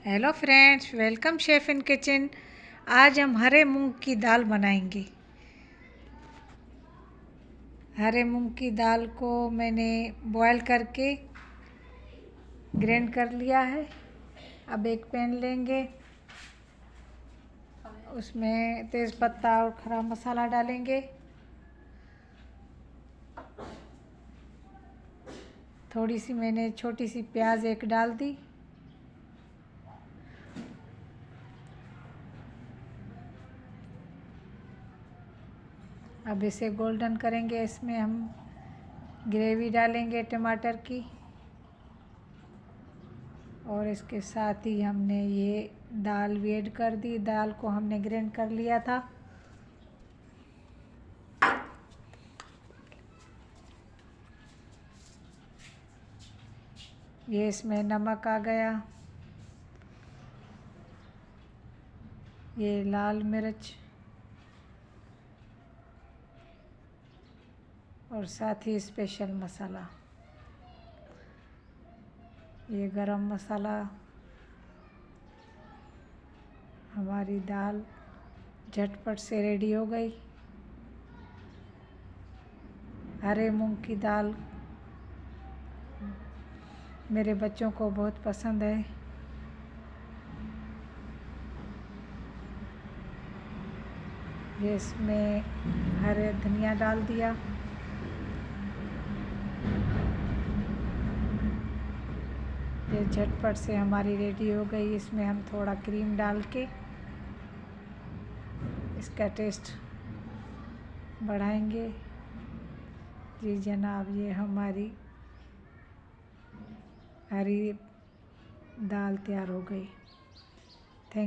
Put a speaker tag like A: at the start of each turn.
A: Hello friends, welcome chef in kitchen. आज हम हरे मूंग की दाल बनाएंगे। हरे मूंग की दाल को मैंने बॉयल करके ग्राइंड कर लिया है। अब एक पैन लेंगे, उसमें तेज़पत्ता और खड़ा मसाला डालेंगे। थोड़ी सी मैंने छोटी सी प्याज एक डाल दी। अब इसे गोल्डन करेंगे। इसमें हम ग्रेवी डालेंगे टमाटर की, और इसके साथ ही हमने ये दाल भी ऐड कर दी। दाल को हमने ग्राइंड कर लिया था। ये इसमें नमक आ गया, ये लाल मिर्च और साथ ही स्पेशल मसाला, ये गरम मसाला। हमारी दाल झटपट से रेडी हो गई। हरे मूंग की दाल मेरे बच्चों को बहुत पसंद है। ये इसमें हरे धनिया डाल दिया। ये झटपट से हमारी रेडी हो गई। इसमें हम थोड़ा क्रीम डाल के इसका टेस्ट बढ़ाएंगे। जी जनाब, ये हमारी हरी दाल तैयार हो गई।